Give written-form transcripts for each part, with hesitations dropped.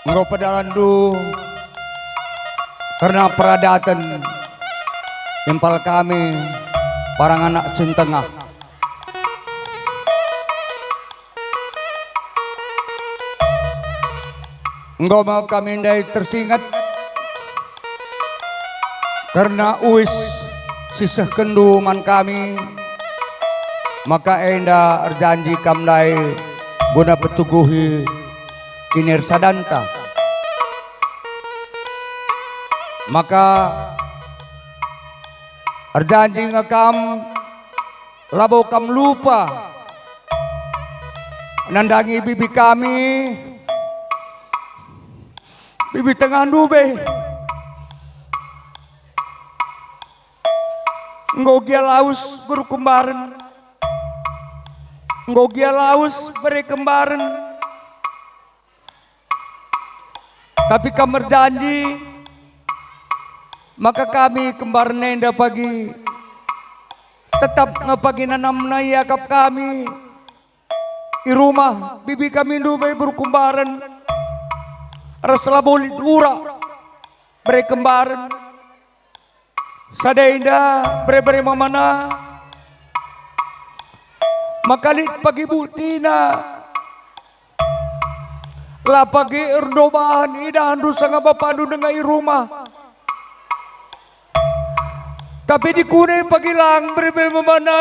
Engkau pedalandu karena peradatan impal kami parang anak sintengah. Engkau mau kami ndai tersingat karena uis sisah kenduman kami, maka enda erjanji kamdai guna petuguhi kinir sadanta. Maka erjanji ngakam labo kam lupa nandangi bibi kami, bibi tengah nube. Ngogia laus berkembaran, ngogia laus berkembaran. Tapi kamu janji, maka kami kembar nenda pagi tetap ngepagi nanam yakap kami di rumah bibi kami nube berkembaran. Rasalah boleh dura berkembaran. Sadainda bre-bre mamana makalit pagi butina la pagi erdobahan idahan dusa nga bapandu dengan rumah. Tapi di kunay pagilang bre-bre mamana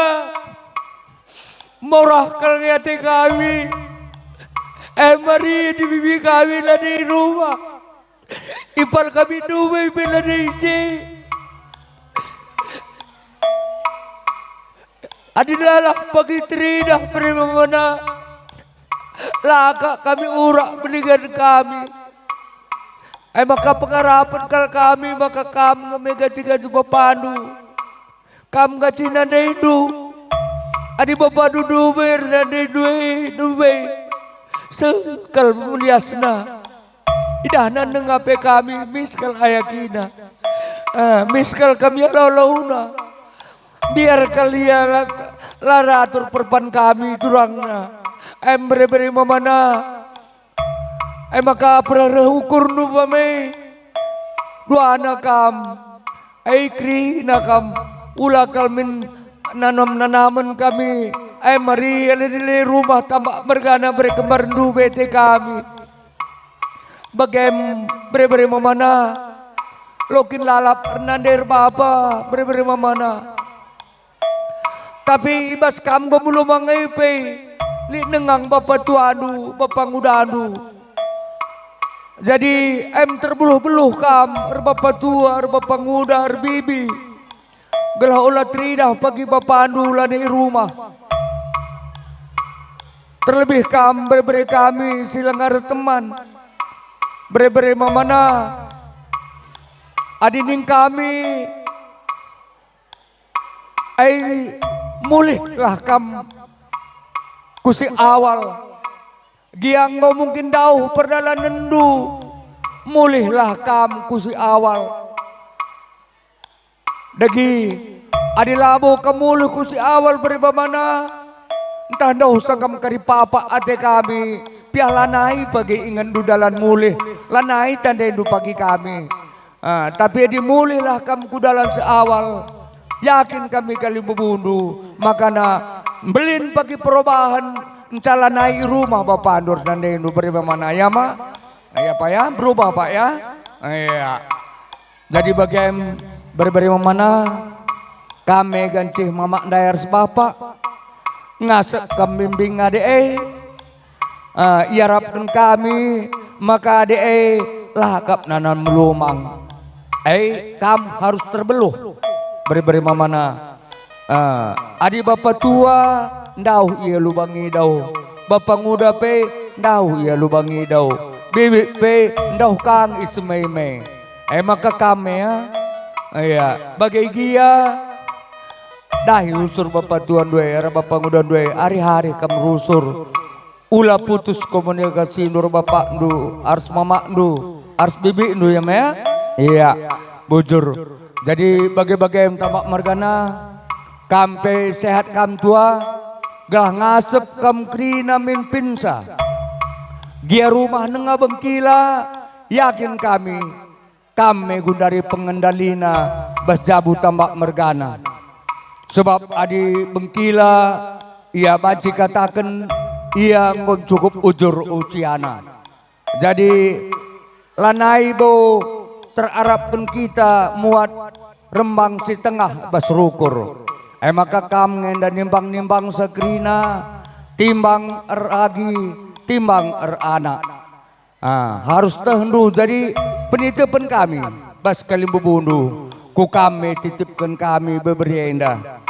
murah kalngati kami mari di bibi kami lah di rumah ipal kami dumay pila di ije. Adilalah pagi teridah prima mana laka kami urak meninggal kami. Maka pengarapan kal kami maka kamu ngamegatikan juga pandu. Kamu gati nanaidu. Adi bapandu duber nanaidu duwe. Sekal muliasna. Idahna nengape kami miskal ayakina. Miskal kami alauna. Biar kalian laratur perpan kami turangna bre-bre mamana maka prara ukur nu bame dua anakam kri nakam ulakal min nanaman kami mari alili rumah tambak mergana berkembar du bete kami bagem bre-bre mamana lokin lalap nander bapa bre-bre mamana. Tapi ibas kam gamulo mangaipe li nengang bapak tuanu bapak ngudanu. Jadi terbeluh-beluh kam bapak tua bapak nguda bibi. Gelah ulah tridah pagi bapak andu lah di rumah. Terlebih kam bre-bre kami silangar teman. Bre-bre mamana adining kami mulihlah kam kusi awal giang mau mungkin dauh perdalan nendu mulihlah kam kusi awal dagi adilabo kamulu kusi awal beriba mana entah dauh sangkam kari papa ate kami piah lanai pagi ingan dudalan mulih lanai tanda indu pagi kami tapi dimulihlah kam kudalan seawal. Yakin kami kali membunuh makana belin pagi perubahan encalanai rumah bapak andur dan dendu beriba mana ya ma ya pak ya berubah pak ya iya jadi bagian beri mana kami ganti mama dayar sebapak ngaset kami bimbing ade iarapkan kami maka ade lakap nanan melumang kamu harus terbeluh beri mamana adi bapak tua ndau ia lubangi dau bapak muda pe ndau ia lubangi dau bibi pe ndau kang ismeme maka kami ya bagai gia dahi usur bapak tua dua era bapak muda dua hari-hari kam rusur ula putus komunikasi nur bapak ndu ars mama ndu ars bibi ndu ya me iya bujur. Jadi bagai-bagai tamak margana kampe sehat kam tua gah ngasep kam krina min pinsa Gia rumah nengah bengkila, yakin kami gundari pengendalina bas jabu tambak mergana. Sebab adi bengkila, ia baci katakan, ia ngon cukup ujur usiana. Jadi lanai bo terarapkan kita muat rembang si tengah bas rukur. Maka kam ngenda nimbang-nimbang sekrina, timbang eragi, timbang eranak. Harus tehendu jadi penitipan kami bas kalimbu bundu ku kami titipkan kami beberi indah.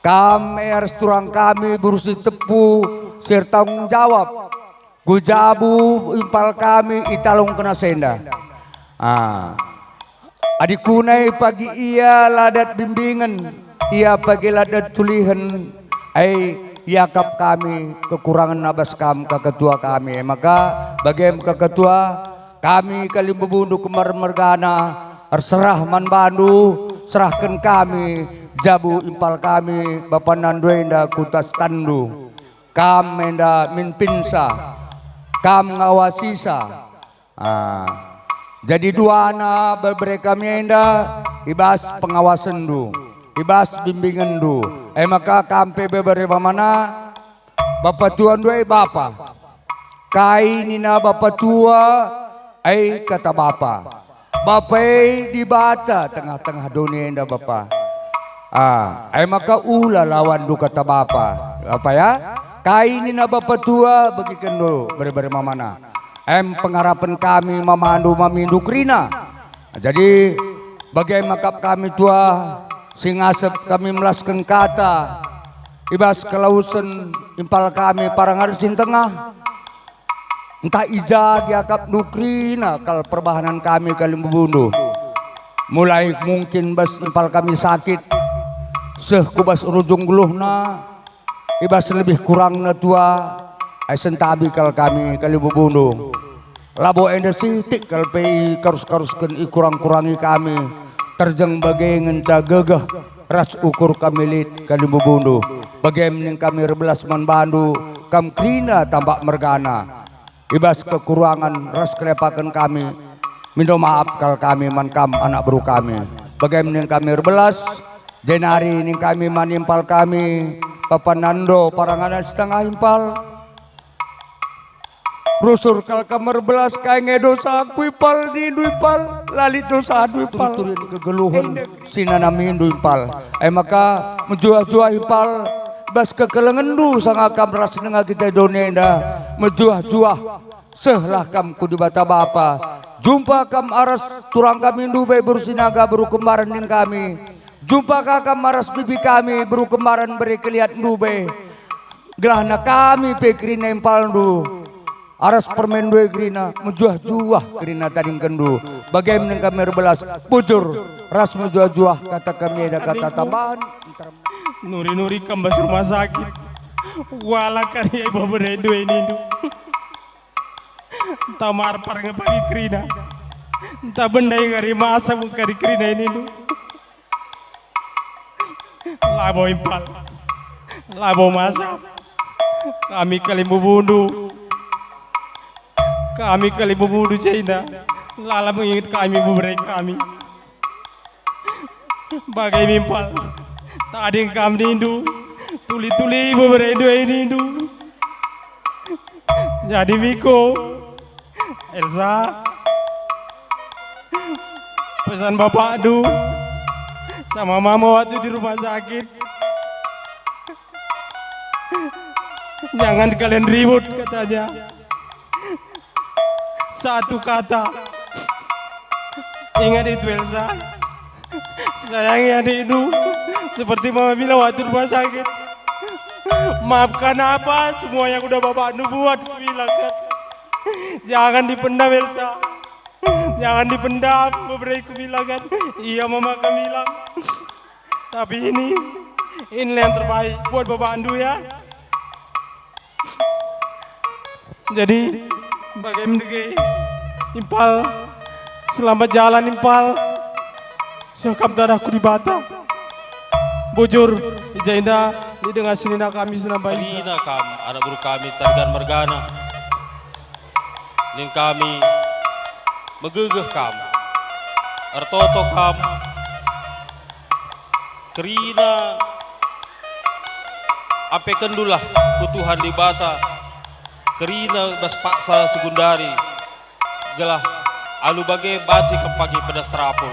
Kami harus turang kami berusi tepu serta tanggung jawab. Gujabu impal kami italung kena senda. Adikunai pagi ia ladat bimbingan, ia pagi ladat tulihan, yakap kami kekurangan nabas kam ke ketua kami. Maka bagaim ke ketua kami kalimbu bundu kemar mergana serah man bandu serahkan kami jabu impal kami Bapak Nanduenda kutas tandu kam menda min pinsa kam ngawasisa. Jadi dua anak berberi kami enda ibas pengawasan du ibas bimbingan du. Maka kampe berberi mana Bapak Tuan dua Bapak kai nina Bapak tua kata Bapak di bata tengah-tengah dunia enda Bapak. Maka ulah lawan du kata Bapak apa ya kai nina Bapak tua bagikan du berberi mana pengharapan kami memandu memindu krina. Jadi bagaimana kami tua singasep kami melaskan kata ibas kelausan impal kami parang harsin tengah entah ija diakap nukrina kal perbahanan kami kali membunuh mulai mungkin bas impal kami sakit kubas rujung guluhna ibas lebih kurang na tua sentabi kal kami kali membunuh labo enda sitik kal pei karus-karuskan kurang-kurangi kami terjeng bagai ngenca gegah ras ukur kami lit kali membunuh bagaimana kami rebelas man bandu kam krina tambak mergana ibas kekurangan ras kelepakan kami minta maaf kal kami man kam anak baru kami bagaimana kami rebelas jenari ini kami manimpal kami Papa Nando parangana setengah impal rusur kal kamar belas kainge dosa aku ipal di ipal lali dosa adu ipal turin kegeluhan sinana mindu ipal maka menjuah-juah ipal bas kekelengan du sang akam ras nengah kita donenda menjuah-juah sehlah kam ku di bata bapa jumpa kam aras turang kami indu bae bersinaga beru kemarin ning kami jumpa kakam aras bibi kami beru kemarin beri kelihat du bae gelahna kami pekrin empal du aras permen dua grina menjuah-juah grina tading kendu bagaimana kami berbelas bujur ras menjuah-juah kata kami ada kata tambahan nuri-nuri kembas rumah sakit wala karya ibu beredu ini tamar parang pagi krina entah benda yang ngari masa bukan di krina ini labo impal labo masa kami kali membunuh kami kali membunuh China lala mengingat kami memberi kami bagai mimpal tak ada yang kami nindu tuli-tuli memberi dua ini nindu jadi Miko Elsa pesan bapak du sama mama waktu di rumah sakit jangan kalian ribut katanya satu kata ingat itu Elsa sayangi adik itu seperti mama bilang waktu rumah sakit maafkan apa semua yang udah bapak buat bilang kan jangan dipendam Elsa jangan dipendam beberapa bilang kan iya mama kan bilang tapi ini yang terbaik buat bapak Andu ya jadi bagaimana impal selamat jalan impal sekap darahku di bata bujur ijainda di dengan senina kami senampai Alina kam anak buru kami targan mergana ning kami megegeh kam ertoto kam kerina ape kendulah kutuhan di bata kerina bas paksa segundari gelah alu bagai baci kempagi pedas terapul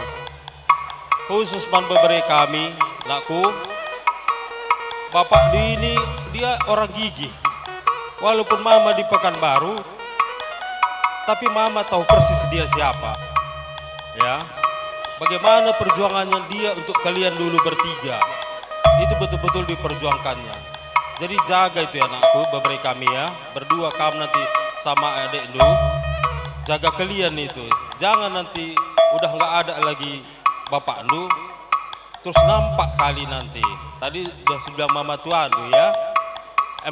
khusus man beberi kami nakku bapak ini dia orang gigih walaupun mama di Pekanbaru tapi mama tahu persis dia siapa ya bagaimana perjuangannya dia untuk kalian dulu bertiga itu betul-betul diperjuangkannya jadi jaga itu ya anakku beberi kami ya berdua kamu nanti sama adik lu jaga kalian itu jangan nanti udah nggak ada lagi bapak lu terus nampak kali nanti tadi udah bilang mama tuan tuh ya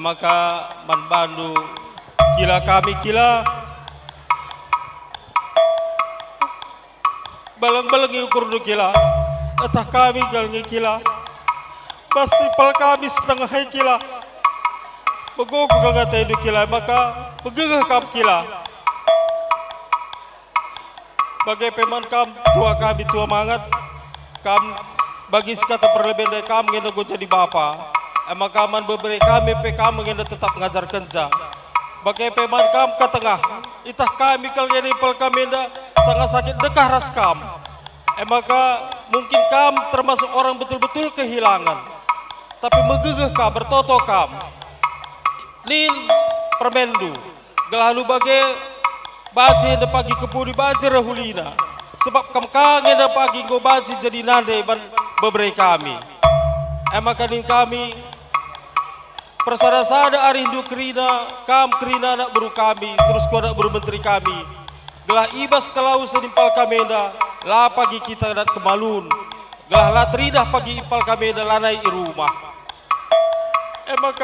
maka man bandu kila kami kila balang-balang ukur du kila atah kami galnya kila basipal kami setengah hai kila begogo gagatai du kila maka begegah kam kila bagai peman kam tua kami tua mangat kam bagi sekata perlebihan dari kam ngenda gue jadi bapa emang kaman beberi kami pe kam ngenda tetap ngajar kerja bagai peman kam ke tengah itah kami kal ngenda impal kami ngenda sangat sakit dekah ras kam emang mungkin kam termasuk orang betul-betul kehilangan tapi megegeh kam bertoto kam nin permendu gelalu bagai baji ngenda pagi kepuri baji rahulina sebab kam kangen ngenda pagi go baji jadi nande ban beberi kami emang kanin kami persada-sada arindu kerina kam kerina anak beru kami terus ku anak beru menteri kami gelah ibas kalau senimpal kamenda la pagi kita dan kemalun gelah la teridah pagi impal kamenda lanai i rumah emang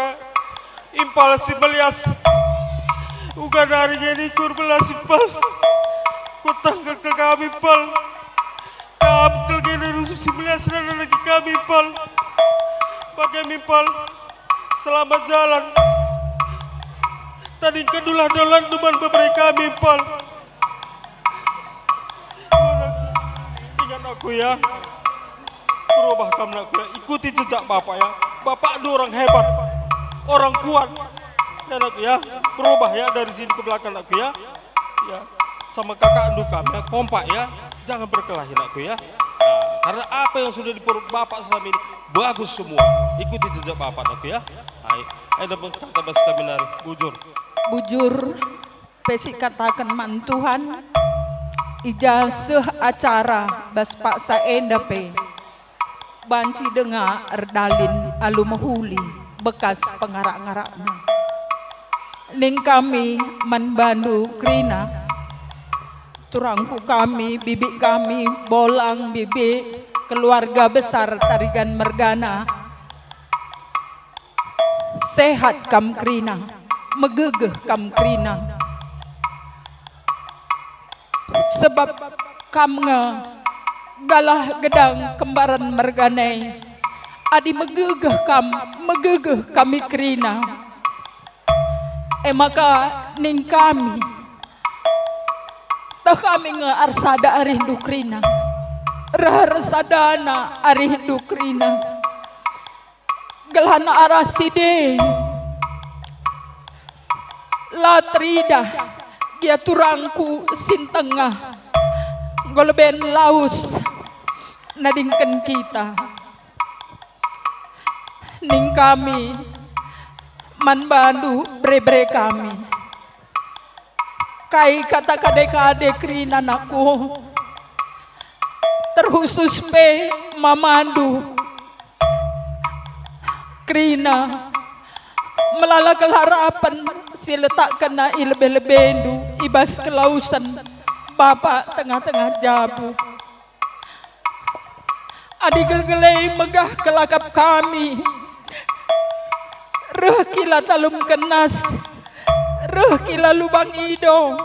impal si melias uga dari gini kurbelas impal ku tanggal ke kami impal kam gini rusuk si melias dan lagi kami impal pakai mimpal selamat jalan tadi kedulah dolan teman beberi kami impal ingat aku ya berubah kamu aku ya ikuti jejak bapak ya bapak itu orang hebat orang kuat dan aku ya berubah ya dari sini ke belakang aku ya ya sama kakak andu kami ya kompak ya jangan berkelahi aku ya karena apa yang sudah diperut bapak selama ini bagus semua ikuti jejak bapak aku ya ada kata bas kami nari bujur pesi katakan mantuhan ijazah acara bas pak saendape banci dengar erdalin alu mahuli bekas pengarak-ngarakna ning kami man bandu krina turangku kami bibi kami bolang bibi keluarga besar Tarigan Mergana sehat kam krina megegeh kam krina sebab kam nge galah gedang kembaran merganai adi megegeh kami krina maka ning kami tah kami nge arsada arindu krina raharsadana arindu krina gelana araside latrida dia turangku sintengah golben laus nadingken kita ning kami man bandu bre kami kai kata kade krina naku terkhusus pe mamandu krina melala harapan si letak kena ilebe-lebendu ibas kelausan bapak tengah-tengah jabu adi gelgelai megah kelakap kami reh kila talum kenas reh kila lubang ido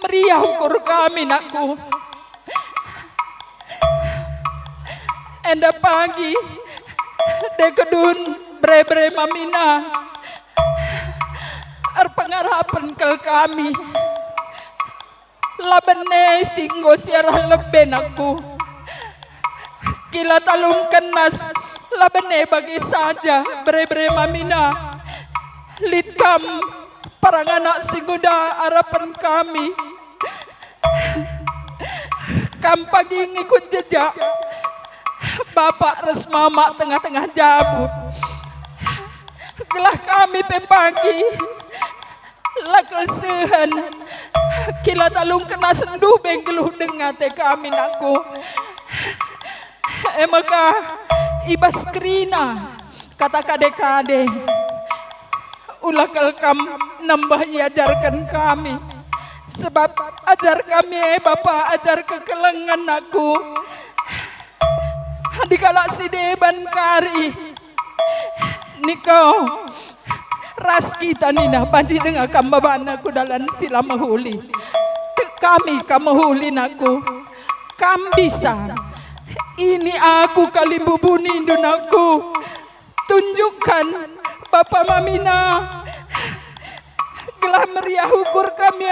meriah ukur kami nakku enda pagi dekedun bre mamina pengarapan kel kami labane singgo siarah leben aku. Kila talung kenas labane bagi saja bre-bre mamina. Litkam parang anak singgoda harapan kami. Kam pagi ngikut jejak bapak res mama tengah-tengah jabut. Gelah kami pagi lakal sehen kila talung kena sendu benggeluh dengar te kami naku. Maka ibas krina kata kade-kade ulakal kam nambah ajarkan kami. Sebab ajar kami Bapak ajar kekelengan aku. Dikala si deban kari nikau ras kita nina banci dengan kambaban aku dalam sila mahuli. Kami kamahuli naku. Kam bisa. Ini aku kali bubuni aku. Tunjukkan Bapak Mamina. Gelah meriah ukur kami.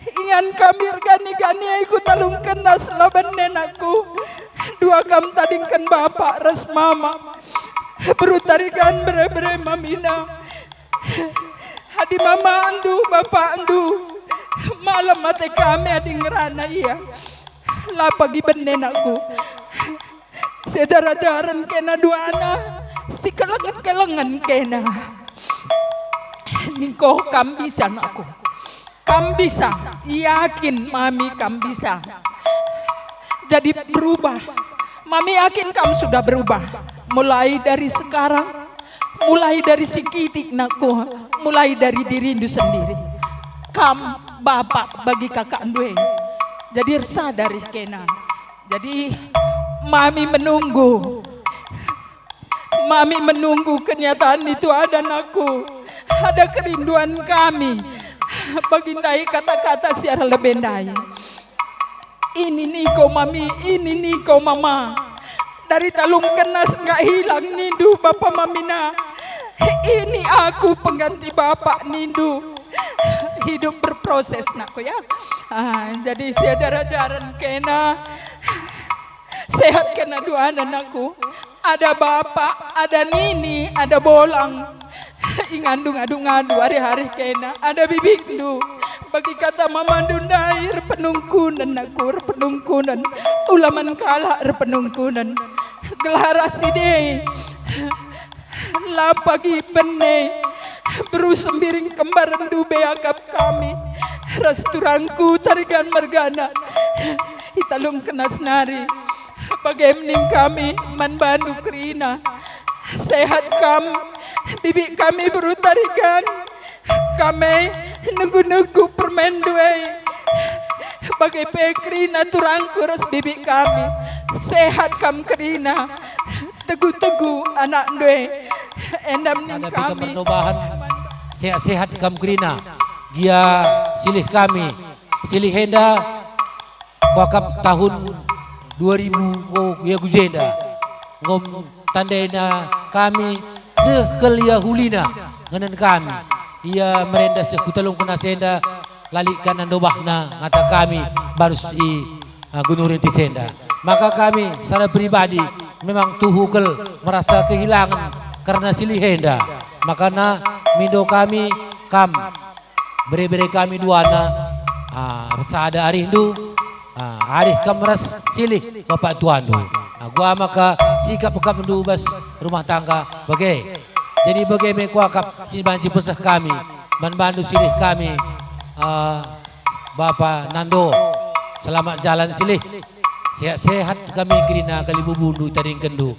Ingan kami gani-gani aku talung kenas laban nenakku. Dua kam tadingkan bapak ras mama. Berutarikan bere-bere Mamina. Hadi mama andu bapak andu. Malam mati kami adi ngerana iya. Lah pagi benenakku. Sedara-daran kena dua anak. Si kelengan-kelengan kena. Niko kam bisa aku. Kam bisa, yakin mami kam bisa. Jadi berubah. Mami yakin kam sudah berubah. Mulai dari sekarang, mulai dari sikitik nakku, mulai dari dirimu sendiri. Kam bapak bagi kakak Ndue. Jadi sadari kena. Jadi mami menunggu. Mami menunggu kenyataan itu ada nakku. Ada kerinduan kami. Bagindai kata-kata siara lebendai. Ini nih kau mami, ini nih kau mama. Dari talung kenas nggak hilang nindu bapak mamina. Ini aku pengganti bapak nindu. Hidup berproses nakku ya. Jadi saudara-saudara kena sehat kena dua anakku. Ada bapak, ada nini, ada bolang. Ingandung-adung-adu hari-hari kena. Ada bibikdu. Bagi kata mama dundai repenungkunan aku repenungkunan. Ulaman kalah repenungkunan. Gelarasi deh. Lah pagi bene. Berusembiring kembaran dube akap kami. Resturangku tarikan mergana. Italung kenas nari. Bagaimana kami man bandu krina. Sehat kam. Bibi kami berutarikan. Kami nunggu-nunggu permen due. Bagai pekrina turangku ras bibi kami. Sehat kam krina. Teguh-teguh anak due. Endam ning kami. Sehat-sehat kam krina. Dia silih kami. Silih henda. Wakap tahun 2000 oh ya guzenda. Ngom tandaina kami sekelia hulina nganan kami. Ia merenda sekutalung kena senda lalik kanan dobahna ngata kami baru si gunung rinti senda. Maka kami secara pribadi memang tuhukel merasa kehilangan karena silih henda. Makanya mindo kami kam bere-bere kami duana ada arindu arih kam ras silih bapak tuan du. Gua maka sikap bekap mendu bas rumah tangga bagai. Jadi bagaimana kuakap si banci pesah kami, bantu silih kami, Bapak Nando, selamat jalan silih, sehat-sehat kami kerina kali bubundu tading kendu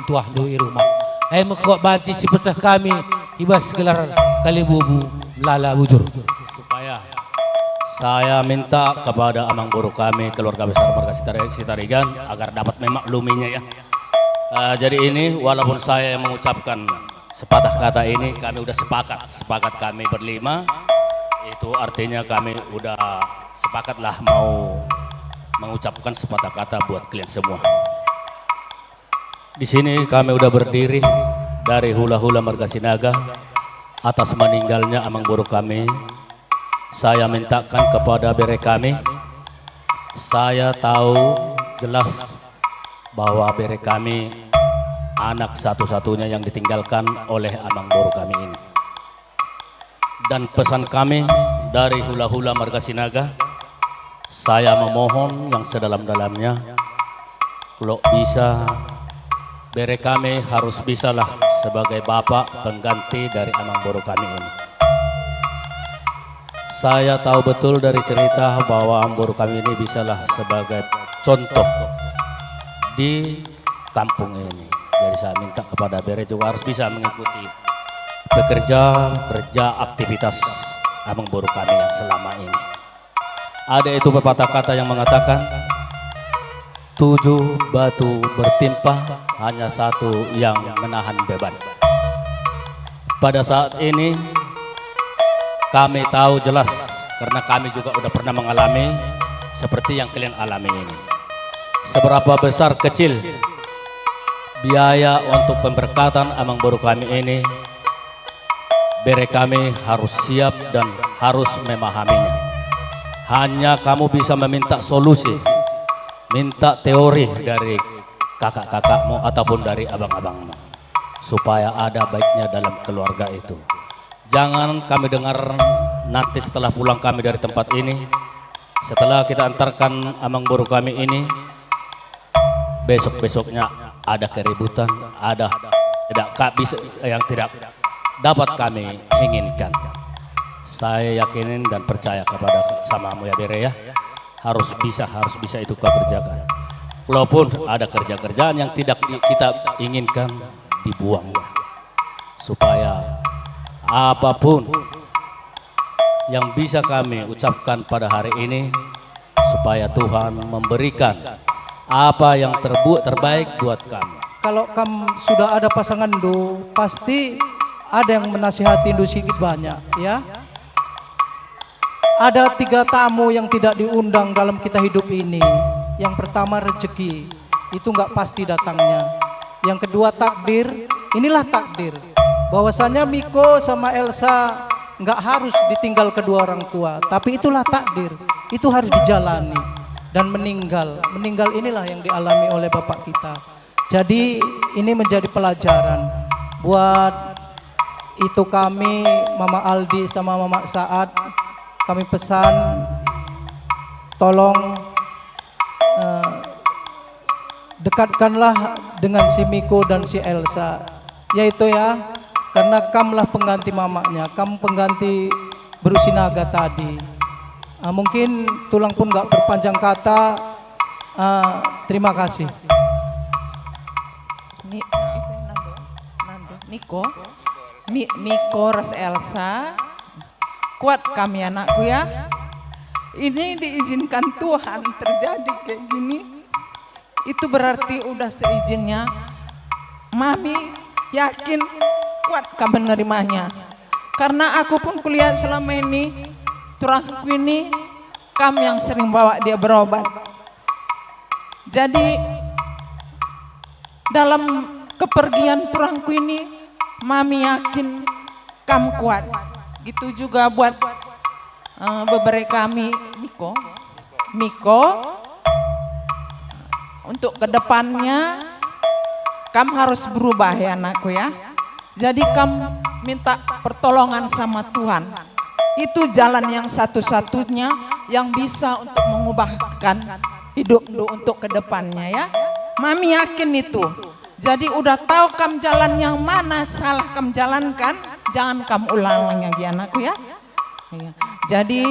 tuah do i rumah. Mekuak banci si pesah kami, ibas gelar kali bubu lala bujur. Supaya saya minta kepada amang guru kami keluarga besar Marga Sitarigan agar dapat memakluminya ya. Jadi ini walaupun saya yang mengucapkan sepatah kata ini kami udah sepakat kami berlima, itu artinya kami udah sepakatlah mau mengucapkan sepatah kata buat kalian semua. Di sini kami udah berdiri dari hula-hula Marga Sinaga atas meninggalnya amang guru kami saya mintakan kepada bere kami. Saya tahu jelas bahwa bere kami anak satu-satunya yang ditinggalkan oleh amang boru kami ini. Dan pesan kami dari hula-hula marga Sinaga, saya memohon yang sedalam-dalamnya, kalau bisa bere kami harus bisalah sebagai bapak pengganti dari amang boru kami ini. Saya tahu betul dari cerita bahwa amang boru kami ini bisalah sebagai contoh di kampung ini. Jadi saya minta kepada bere juga harus bisa mengikuti kerja aktivitas amang boru kami yang selama ini. Ada itu pepatah kata yang mengatakan 7 batu bertimpa, hanya 1 yang menahan beban. Pada saat ini kami tahu jelas, karena kami juga udah pernah mengalami seperti yang kalian alami ini. Seberapa besar kecil biaya untuk pemberkatan amang boru kami ini, bere kami harus siap dan harus memahaminya. Hanya kamu bisa meminta solusi, minta teori dari kakak-kakakmu ataupun dari abang-abangmu, supaya ada baiknya dalam keluarga itu. Jangan kami dengar nanti setelah pulang kami dari tempat ini, setelah kita antarkan amang boru kami ini, besok-besoknya ada keributan, ada yang tidak dapat kami inginkan. Saya yakinin dan percaya kepada samamu ya bere ya, harus bisa itu kau kerjakan. Walaupun ada kerja-kerjaan yang tidak kita inginkan, dibuang, supaya apapun yang bisa kami ucapkan pada hari ini, supaya Tuhan memberikan apa yang terbaik buat kami. Kalau kamu sudah ada pasangan do, pasti ada yang menasihati do sedikit banyak ya. Ada 3 tamu yang tidak diundang dalam kita hidup ini. Yang pertama rezeki, itu nggak pasti datangnya. Yang kedua takdir, inilah takdir. Bahwasanya Miko sama Elsa nggak harus ditinggal kedua orang tua, tapi itulah takdir, itu harus dijalani. Dan meninggal inilah yang dialami oleh bapak kita. Jadi ini menjadi pelajaran buat itu kami, Mama Aldi sama Mama Saad, kami pesan tolong dekatkanlah dengan si Miko dan si Elsa, yaitu ya, karena kamulah pengganti mamanya, kamu pengganti Berusinaga tadi. Mungkin tulang pun gak berpanjang kata. Terima kasih. Niko, Miko ras Elsa, kuat kami anakku ya. Ini diizinkan Tuhan terjadi kayak gini, itu berarti udah seizinnya. Mami yakin kuat kami menerimanya, karena aku pun kulihat selama ini turangku ini kami yang sering bawa dia berobat. Jadi dalam kepergian turangku ini, Mami yakin kamu kuat. Gitu juga buat beberapa kami, Miko, untuk kedepannya kamu harus berubah ya anakku ya. Jadi kamu minta pertolongan sama Tuhan. Itu jalan yang satu-satunya yang bisa untuk mengubahkan hidup untuk kedepannya ya. Mami yakin itu. Jadi udah tahu kamu jalan yang mana salah kamu jalankan, jangan kamu ulang lagi anakku ya. Jadi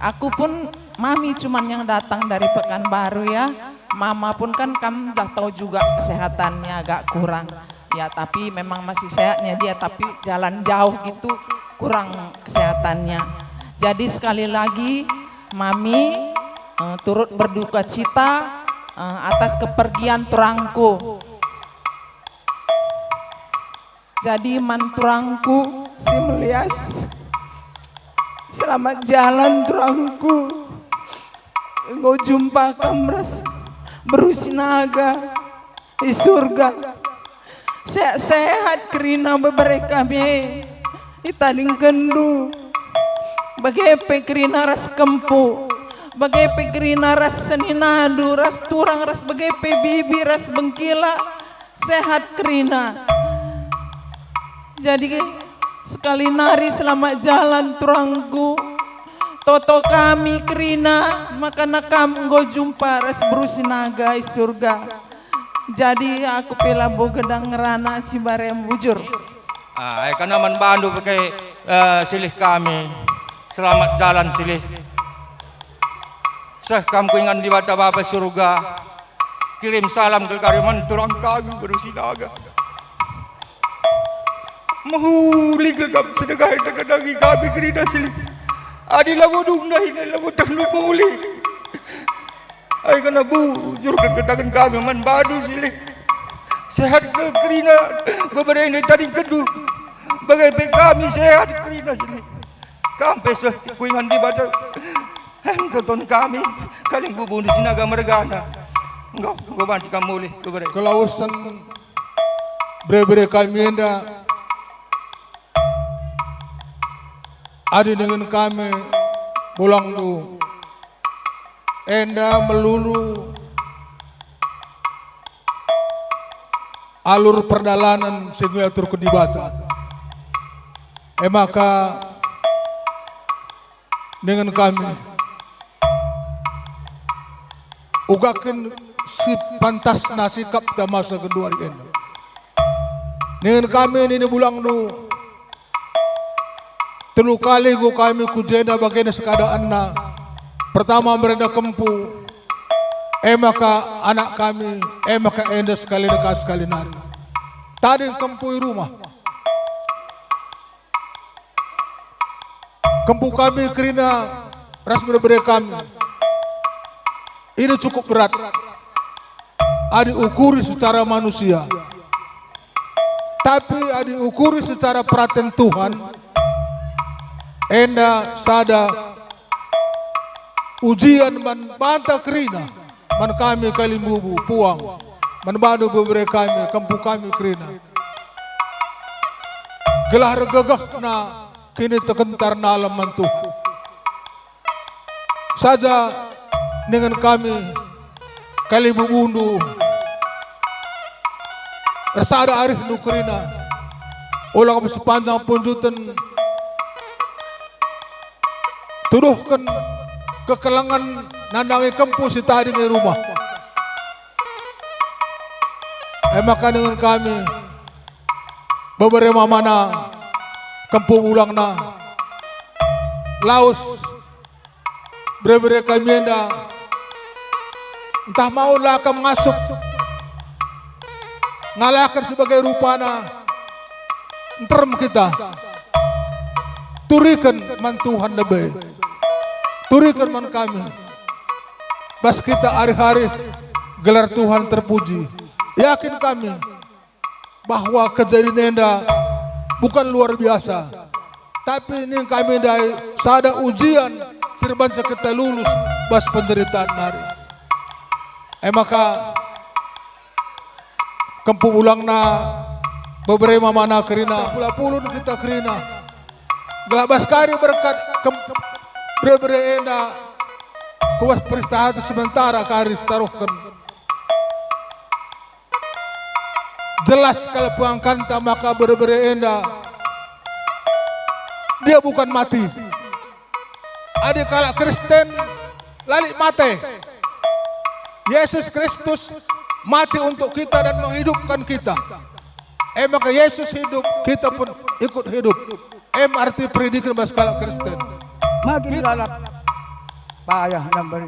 aku pun Mami cuman yang datang dari Pekanbaru ya. Mama pun kan kamu udah tahu juga kesehatannya agak kurang. Ya tapi memang masih sehatnya dia, tapi jalan jauh gitu kurang kesehatannya. Jadi sekali lagi Mami turut berduka cita atas kepergian turangku. Jadi manturangku si Melias, selamat jalan turangku. Engkau jumpa kamras Berusinaga di surga. Sehat kerina beberapa kami. Italing kendu. Bagepe krina ras kempu, bagepe krina ras seninadu, ras turang, ras bagepe bibi, ras bengkila, sehat krina. Jadi sekali nari selamat jalan turangku. Toto kami krina, maka nakam go jumpa ras berusinaga i surga. Jadi aku pila bogedang ngerana cibarem bujur. Karena manbandu pakai silih kami. Selamat jalan silih. Seh kamu ingat di bata bapa surga. Kirim salam ke kariman turang kami berusinaga. Mahuli ke kami sedekah dagi kami kerina silih. Adilah bodung dah ini lagu tangnu mahuli. Ay kena bujur ke ketangan kami manbadu silih. Sehat ke kerina beberapa ini tadi kedu. Bagai kami sehat kerina silih. Kampe seh kuingan di bata tonton kami kaling bubuh di sinaga mergana. Enggak banci kamu boleh kelausan bre kami enda ada dengan kami pulang tu enda melulu alur perdalanan sehingga turun di bata maka dengan kami ugakan si pantas nasikap da masa kedua ini dengan kami ini bulang du telu kali go kami kujenda bagian sekadaan na pertama merenda kempu maka anak kami maka enda sekali dekat sekali nari tadi kempu rumah kempu kami kerana ras berbeda kami ini cukup berat diukuri secara manusia tapi diukuri secara perhatian Tuhan enda sada ujian man banta kerina man kami kalimbubu puang man badu berbeda kami kempu kami kerina gelah regegah na kini tekentar na alam mantu saja dengan kami kali bubundu rasada arif nukrina olah kami sepanjang punjutan tuduhkan kekelangan nandangi kempu si tadi di rumah maka dengan kami beberapa mana kempu ulang na laos bre kami enda entah mau lah akan mengasup ngalahkan sebagai rupana enterem kita turikan man Tuhan lebih turikan man kami bas kita hari-hari gelar Tuhan terpuji yakin kami bahwa kejadian enda bukan luar biasa tapi ini kami dari sada ujian serban kita lulus bas penderitaan hari maka kempu ulang na beberapa mana kerina pula-pulun kita kerina gelabas kari berkat beberapa enda kuas peristahat sementara kari taruhkan jelas kalau puangkanta maka berbeda enda dia bukan mati ada kala Kristen lalik mati Yesus Kristus mati untuk kita dan menghidupkan kita maka Yesus hidup kita pun ikut hidup arti predikat baskala Kristen makin lalap payah nambar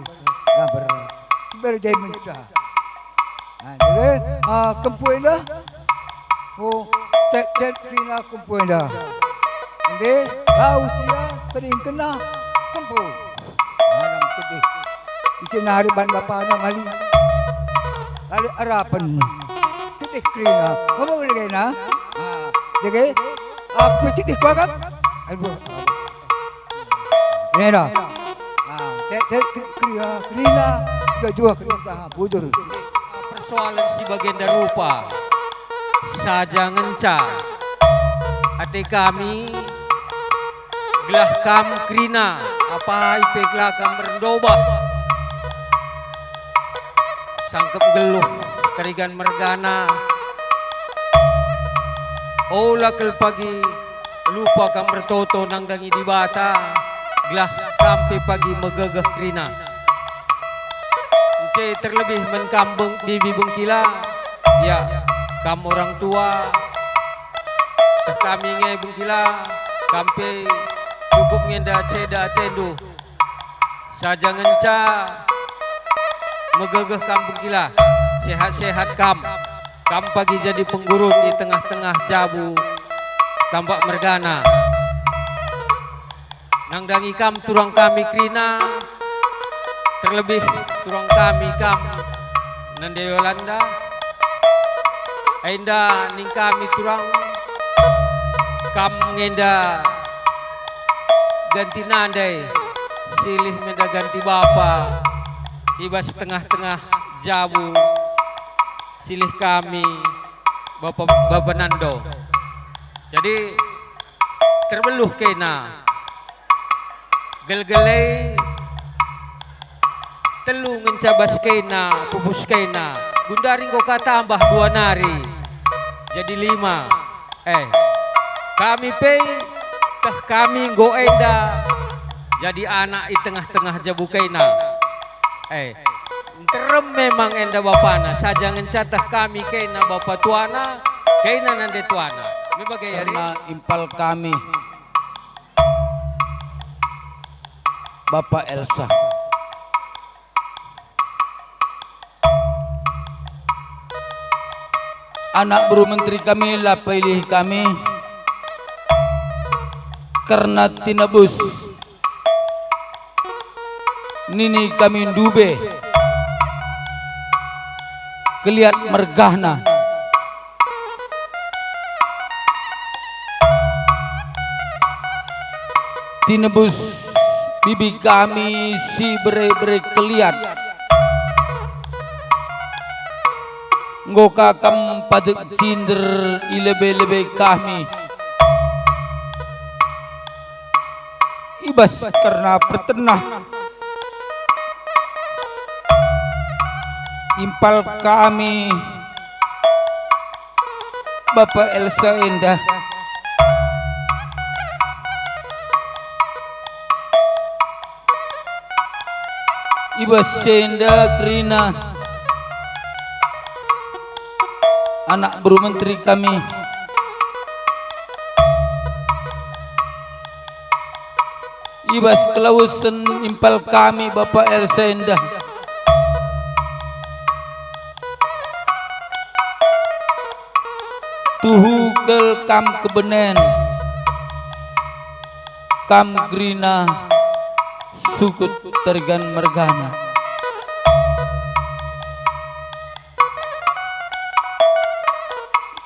berjaya mencah. Jadi kempu indah, cek kena kempu indah. Jadi usia kering kena kempu. Nam sedih. Isi nari ban bapa nam hari. Lali harapan. Sedih kena. Kamu boleh kena. Jadi aku sedih kau kan? Aduh. Ini dah. Cek kena juga kena bujur. Persoalan si bagian rupa saja ngenca hati kami Gelah kam krina apa ipe gelah kam berdoba. Sangkep geluh kerigan mergana. Ola kel pagi lupa kam bertoto nang dangi di bata. Gelah kampe pagi megegeh krina. Ence terlebih menkambung bibi bengkila. Ya, kam orang tua. Kami ngai bengkila kampe cukup ngenda ceda tendu. Saja ngenca megegeh kam bengkila. Sehat-sehat kam. Kam pagi jadi penggurun di tengah-tengah jabu tambak mergana. Nang dangi kam turang kami krina. Terlebih turang kami kam nande Yolanda. Ainda ning kami turang kam ngenda ganti nandai silih menda ganti bapa ibas tengah-tengah jabu silih kami Bapak Nando. Jadi terbeluh kena gel-gelai telu ngencabas kena pupus kena gundari kok tambah 2 nari jadi 5. Kami pay teh kami go enda jadi anak di tengah-tengah jabu kena. Terem memang enda bapana saja ngencatah kami kena bapak tuana kena nande tuana. Karena impal kami Bapak Elsa. Anak buru menteri kami lah pilih kami karena tinebus nini kami dube keliat mergahna tinebus bibi kami si bere-bere keliat ngoka kam pajak cinder ilebe-lebe kami ibas karena pertenah impal kami Bapak Elsa Endah ibas Endah Krina anak buru menteri kami ibas kelausan impal kami Bapak Elsa Endah tuhu kel kam kebenen kam grina sukut tergan mergana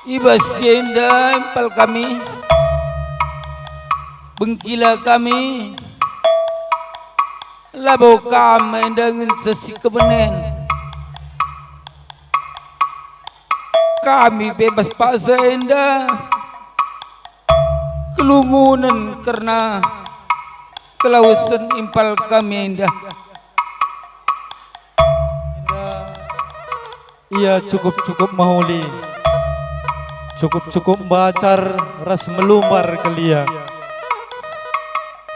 ibas Endah impal kami bengkila kami labo kami dengan sesi kebenen kami bebas paksa Endah kelungunan karena kelausan impal kami Endah Ia cukup-cukup mahuli, cukup-cukup bacar ras melumbar kelia.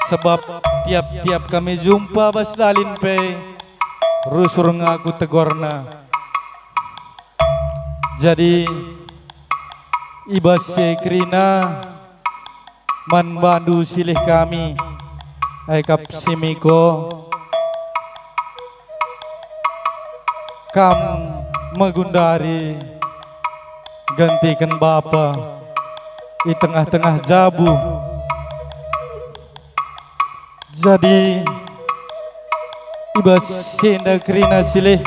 Sebab tiap-tiap kami jumpa bas dalin pe rusur ngaku tegorna. Jadi ibas sekrina man bandu silih kami aikap simiko kam megundari gantikan bapa di tengah-tengah jabu. Jadi ibas senda krina silih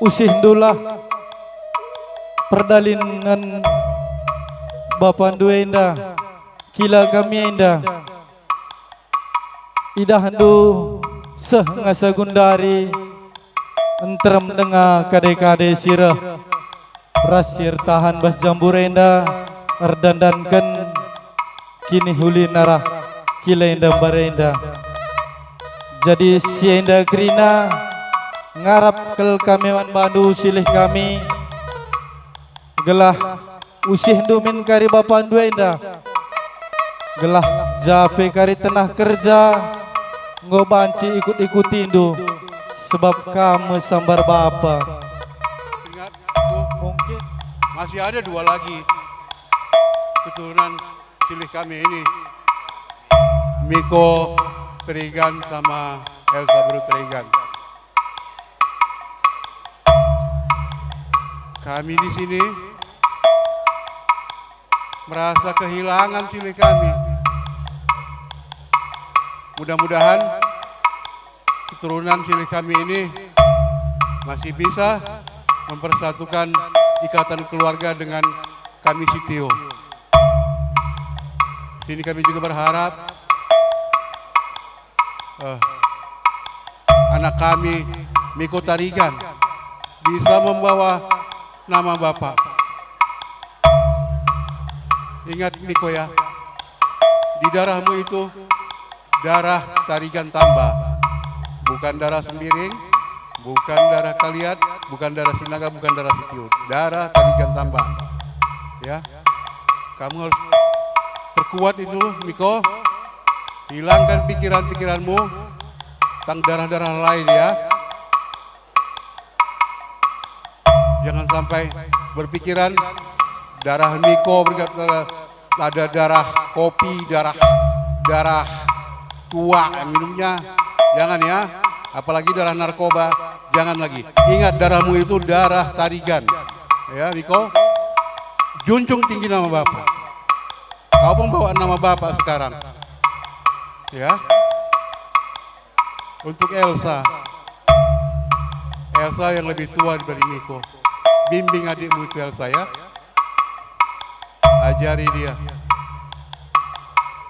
usih dulah perdalingan bapa duenda kila kami enda idah handu seh ngasa gundari entrem denga kade-kade sirah rasir tahan bas jambur enda erdandankan kini huli narah kilenda barenda. Jadi sienda Krina ngarap kel kami wan bandu silih kami gelah usih dumin kari bapak duenda gelah jape kari tenah kerja ngobanci ikut-ikuti indu sebab kamu sambar bapa. Ingat, mungkin masih ada 2 lagi keturunan silih kami ini, Miko Terigan sama Elsa Bru Terigan. Kami di sini merasa kehilangan silih kami. Mudah-mudahan keturunan silih kami ini masih bisa mempersatukan ikatan keluarga dengan kami Sitio. Sini kami juga berharap anak kami Miko Tarigan bisa membawa nama Bapak. Ingat Miko ya, di darahmu itu darah Tarigan Tambah, bukan darah Sembiring, bukan darah Kaliat, bukan darah Sinaga, bukan darah Sitio, darah Tarigan Tambah. Ya, kamu harus perkuat itu Miko. Hilangkan pikiran-pikiranmu tentang darah-darah lain ya. Jangan sampai berpikiran darah Miko ada darah kopi, darah tua minumnya. Jangan ya. Apalagi darah narkoba, jangan lagi. Ingat darahmu itu darah Tarigan. Ya Miko, junjung tinggi nama Bapak. Kau membawa nama Bapak sekarang. Ya, untuk Elsa yang lebih tua dari Miko, bimbing adikmu itu Elsa ya, ajari dia.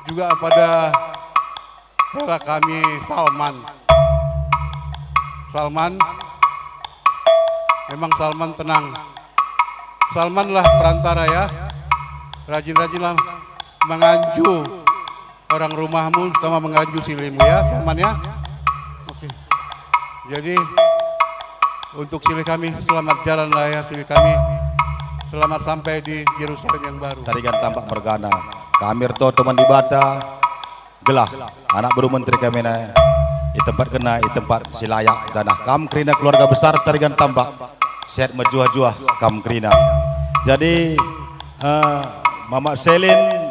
Juga pada kakak kami Salman, memang Salman tenang. Salman lah perantara ya, rajin-rajinlah menganju orang rumahmu sama menganju silihmu ya, Salman ya. Oke. Jadi untuk silih kami selamat jalan lah ya silih kami. Selamat sampai di Yerusalem yang baru. Tarigan tampak mergana. Kami reto teman di bata. Gelah anak baru menteri kami na. Di tempat kena, di tempat silayak janah kam Krina keluarga besar Tarigan tambak. Sehat mejuah-juah kam Krina. Jadi Mama Selin,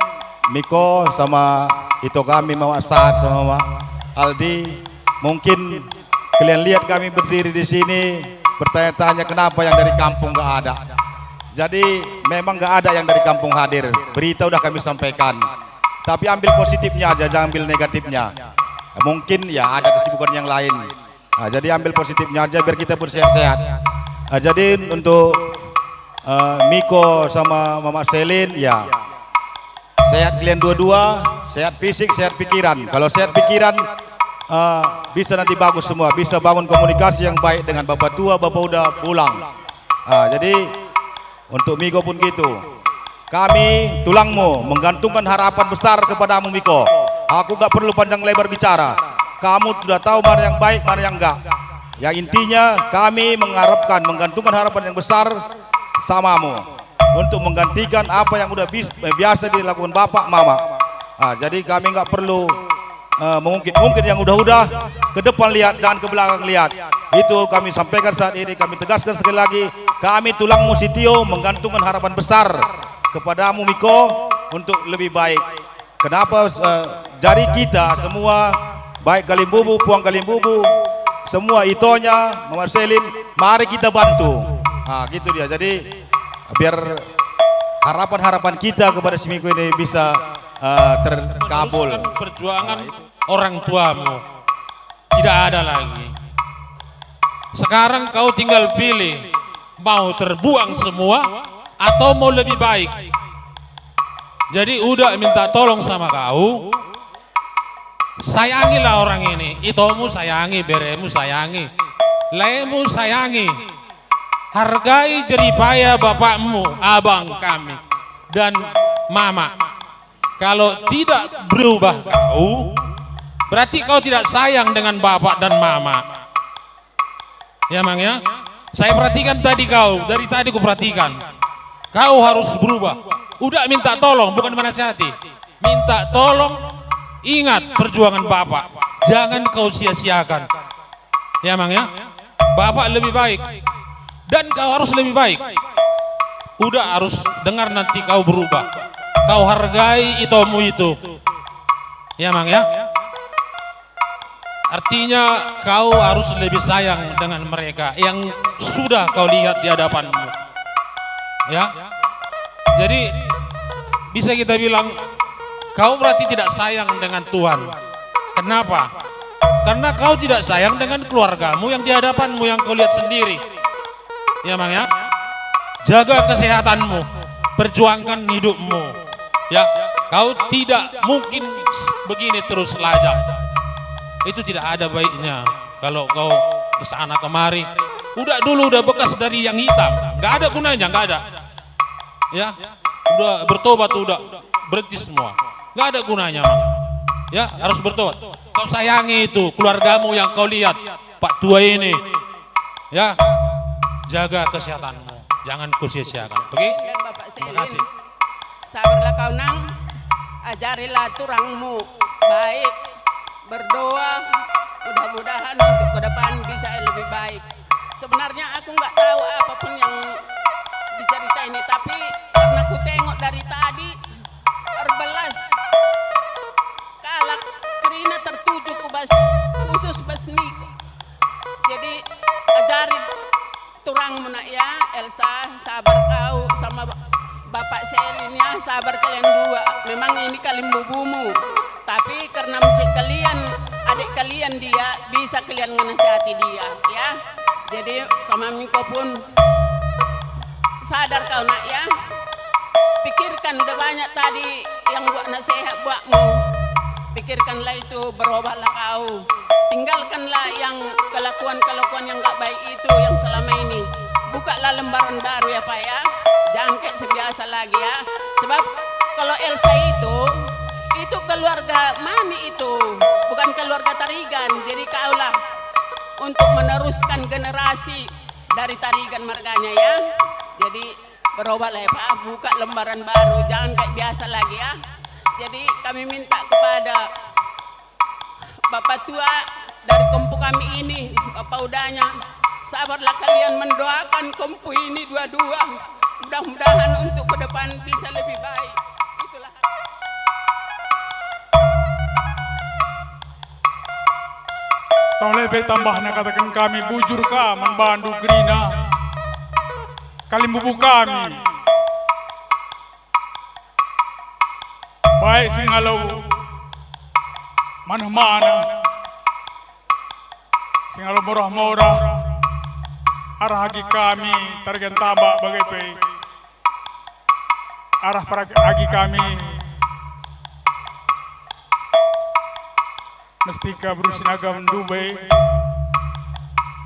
Miko sama itu kami Mama Saad sama Mama Aldi, mungkin kalian lihat kami berdiri di sini bertanya-tanya kenapa yang dari kampung nggak ada. Jadi memang nggak ada yang dari kampung hadir. Berita udah kami sampaikan. Tapi ambil positifnya aja, jangan ambil negatifnya. Mungkin ya ada kesibukan yang lain. Nah, jadi ambil positifnya aja biar kita pun sehat-sehat. Nah, jadi untuk Miko sama Mama Selin ya sehat kalian dua-dua, sehat fisik, sehat pikiran. Kalau sehat pikiran bisa nanti bagus semua, bisa bangun komunikasi yang baik dengan bapak tua, bapak udah pulang. Jadi untuk Miko pun gitu. Kami tulangmu menggantungkan harapan besar kepadamu Miko. Aku gak perlu panjang lebar bicara. Kamu sudah tahu mana yang baik, mana yang enggak. Yang intinya kami mengharapkan, menggantungkan harapan yang besar samamu untuk menggantikan apa yang udah biasa dilakukan bapak mama. Jadi kami nggak perlu mungkin yang udah ke depan lihat, jangan ke belakang lihat. Itu kami sampaikan saat ini, kami tegaskan sekali lagi, kami tulangmu Sitio menggantungkan harapan besar kepadamu Miko untuk lebih baik. Kenapa dari kita semua, baik Galimbubu, Puang Galimbubu, semua itonya, Mama Selin, mari kita bantu. Gitu dia. Jadi biar harapan-harapan kita kepada si Miko ini bisa terkabul. Perjuangan orang tuamu tidak ada lagi. Sekarang kau tinggal pilih, mau terbuang semua atau mau lebih baik. Jadi udah minta tolong sama kau, sayangilah orang ini. Itomu sayangi, beremu sayangi, lemu sayangi. Hargai jeripaya bapakmu, abang kami, dan mama. Kalau tidak berubah kau, berarti kau tidak sayang dengan bapak dan mama. Ya Mang ya. Saya perhatikan tadi kau, dari tadi ku perhatikan. Kau harus berubah. Udah minta tolong, bukan menasihati. Minta tolong, ingat perjuangan bapak. Jangan kau sia-siakan. Ya Mang ya. Bapak lebih baik. Dan kau harus lebih baik. Udah harus dengar nanti kau berubah. Kau hargai itomu itu. Ya Mang ya. Artinya kau harus lebih sayang dengan mereka yang sudah kau lihat di hadapanmu. Ya. Jadi bisa kita bilang kau berarti tidak sayang dengan Tuhan. Kenapa? Karena kau tidak sayang dengan keluargamu yang di hadapanmu yang kau lihat sendiri. Ya Mang ya. Jaga kesehatanmu, perjuangkan hidupmu. Ya, kau tidak mungkin begini terus lajang. Itu tidak ada baiknya kalau kau kesana kemari. Udah bekas dari yang hitam, nggak ada gunanya, nggak ada. Ya, udah bertobat, udah berhenti semua, nggak ada gunanya, Mang. Ya, harus bertobat. Kau sayangi itu keluargamu yang kau lihat, Pak Tua ini. Ya, jaga kesehatanmu, jangan kau sia-siakan. Oke? Terima kasih. Sabarlah kau nang, ajarilah turangmu baik. Berdoa mudah-mudahan untuk ke depan bisa lebih baik. Sebenarnya aku nggak tahu apapun yang dicerita ini, tapi karena aku tengok dari tadi Erbelas kalak Krina tertuju ke khusus besni. Jadi ajarin turangmu nak ya, Elsa, sabar kau sama Bapak Selin ya, sabar kalian dua. Memang ini kalian bubumu. Tapi karena mesti kalian, adik kalian dia, bisa kalian menasihati dia, ya. Jadi sama Miko pun sadar kau nak ya. Pikirkan udah banyak tadi yang buat nasihat buatmu. Pikirkanlah itu, berubahlah kau. Tinggalkanlah yang kelakuan-kelakuan yang gak baik itu yang selama ini. Bukalah lembaran baru ya Pak ya. Jangan kayak sebiasa lagi ya. Sebab kalau Elsa itu keluarga Mani itu, bukan keluarga Tarigan. Jadi kaulah untuk meneruskan generasi dari Tarigan marganya ya. Jadi berubahlah ya Pak, buka lembaran baru, jangan kayak biasa lagi ya. Jadi kami minta kepada Bapak Tua dari kompu kami ini, Bapak Udanya, sabarlah kalian mendoakan kompu ini dua-dua. Mudah-mudahan untuk ke depan bisa lebih baik. Itulah. Tau lebih tambahnya katakan kami bujur ka membantu Krina. Kali bubu kami. Baik singalau mana-mana. Singalau murah-murah. Arah hagi kami Tarigan Tambak bagai pei. Arah para hagi kami Mestika Brusinaga Dubai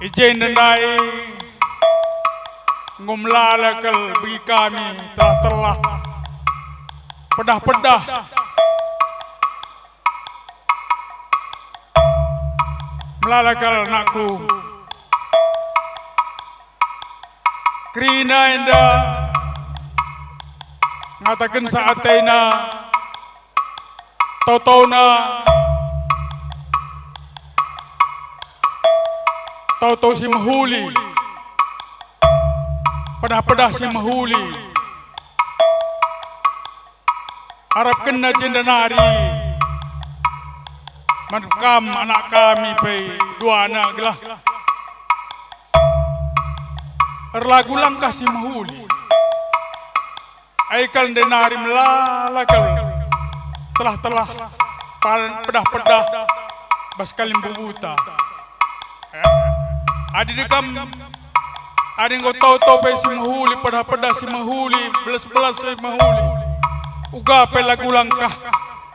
Ijen dendai ngumlalakal bagi kami telah pedah-pedah melalakal nakku Krina indah ngatakan saatena totona tahu-tahu si mahuli pedah-pedah si mahuli harap kena jendanari merekam anak kami pe dua anak gelah erlagu langkah si mahuli aikal denari melalakal telah pedah-pedah baskalim bubuta adi dekam adi ngo tahu-tahu pe si mahuli pedah-pedah si mahuli belas-belas si mahuli uga pe lagu langkah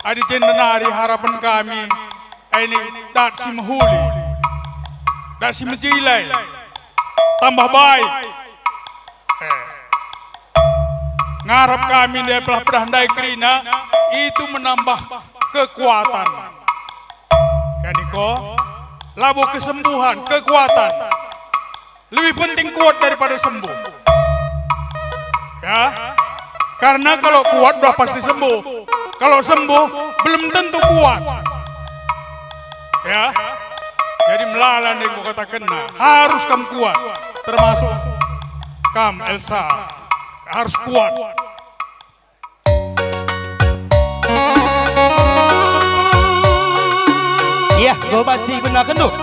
adi jendanari harapan kami ini dat si mahuli dat si menjilai tambah baik ngarap kami dia pedah-pedah ndai Krina itu menambah kekuatan. Ya Niko, labu kesembuhan, kekuatan. Lebih penting kuat daripada sembuh. Ya, karena kalau kuat udah pasti sembuh. Kalau sembuh belum tentu kuat. Ya, jadi melalan yang kau katakan harus kamu kuat. Termasuk kamu Elsa harus kuat. Iya, gue baca gunakan tuh.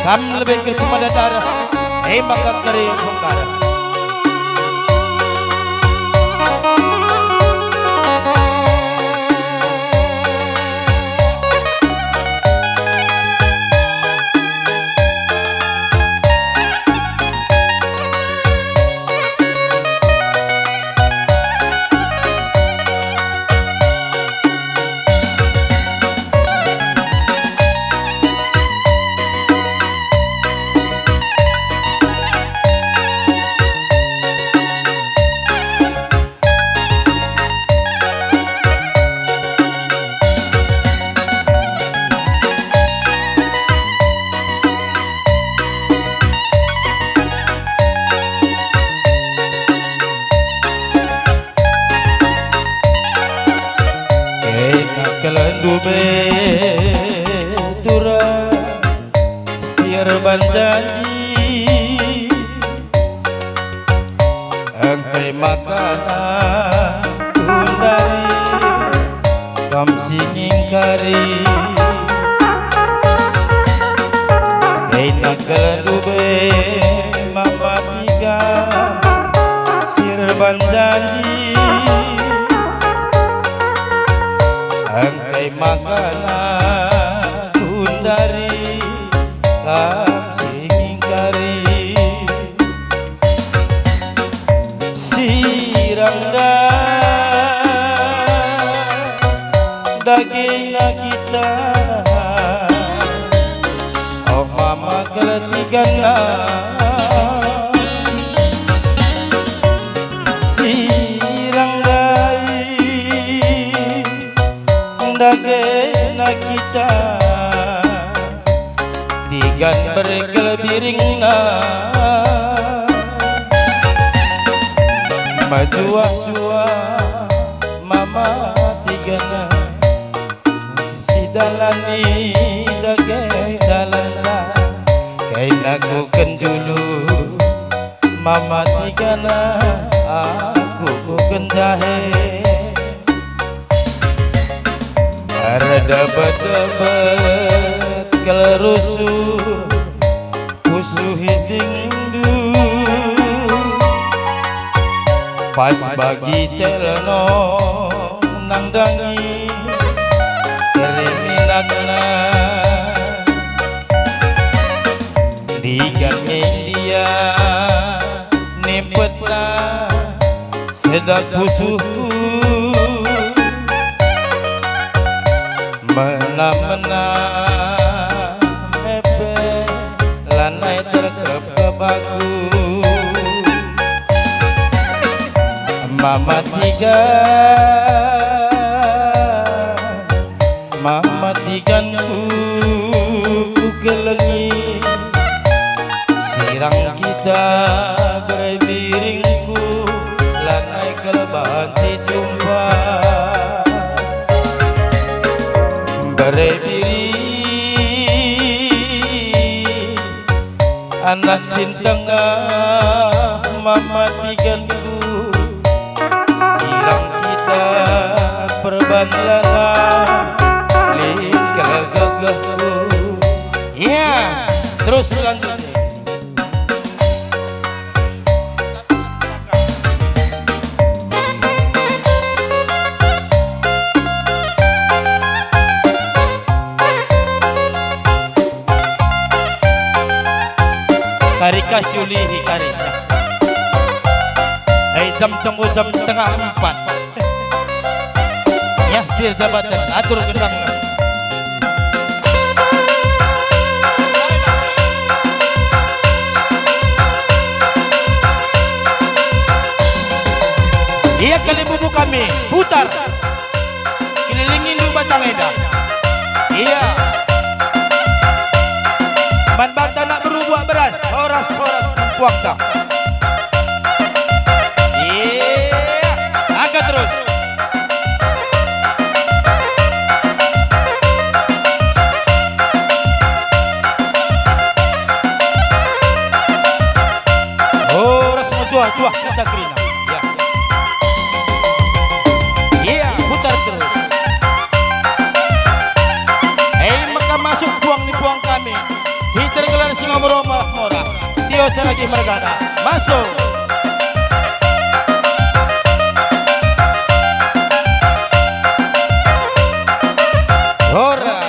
Kamu lebih ke semada darah, maka kari bongkar. Tura sirban janji angkai makanan tundari kam singing kari enak kedube mama tiga sirban janji angkai makanan tundari kam singing kari sirangda daging kita oh mama keletigana dagena kita digan berkelebiringna majua-jua mama tigana si dalani dage dalana kaina ku kenjulu mama tigana aku ku kenjahe Debat-debat kelerusu kusuh hitingdu pas bagi teleno nangdangi kereminakna digane dia nempetna sedak kusuhku mena-mena mepe lanai terkep kebaku mama tiga ku kelengi sirang kita berbiringku lanai kelebahan jumpa berdiri anak sintengah mama tiganku sirang kita perbanlana likal gagahku ya terus lanjut Karika Syuli Hikarika jam tunggu jam setengah 4 ya sir jabatan atur gedang Iya kali bubu kami putar kelilingin dulu batang eda. Iya man bata nak berubah beras horas-horas mempuang tak. Iya angkat terus. Horas menjuah kita kerina. Masuk puang ni puang kami. Si tergelar singa meromah morah. Tio selagi mergana. Masuk. Hora.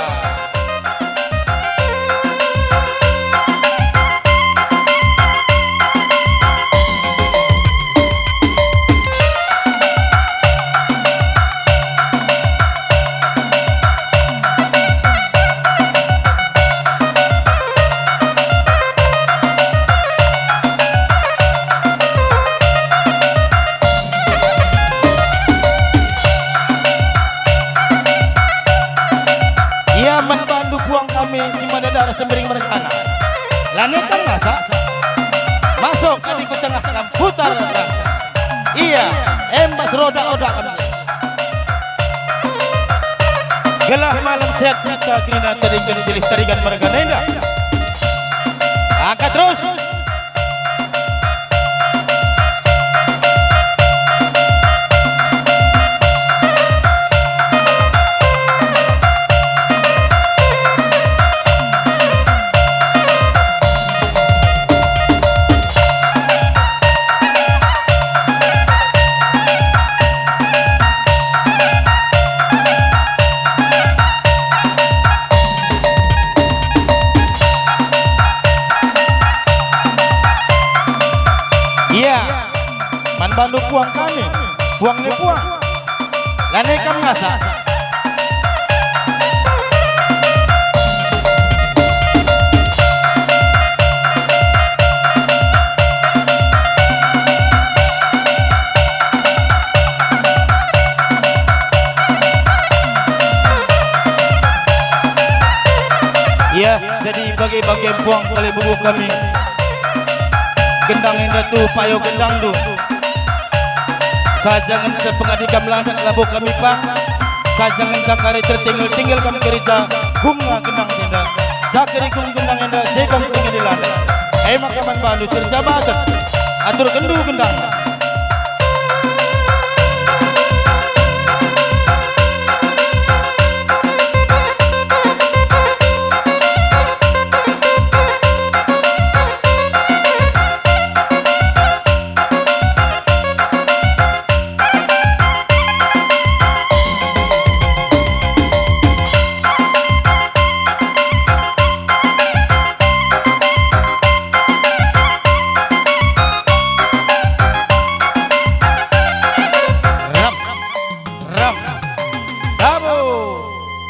Sembering merencana lanetan masa masuk adikku tengah putar iya embas roda-roda gelah malam sehat kita kena teringan silih teringan mereka nenda angkat terus. Bandu puang kami, puang ni puang, lanai kami ngasa. Iya, jadi bagi-bagi puang kali bubu kami, gendang indah tu payo gendang tu. Sajangan terpengadikam landak labu kami pang. Sajangan cakari tertinggal-tinggal kami kerja bunga genang indah. Cakari kung genang indah jekam tinggal di landak. Makaman bandu terjabatan atur gendu gendang.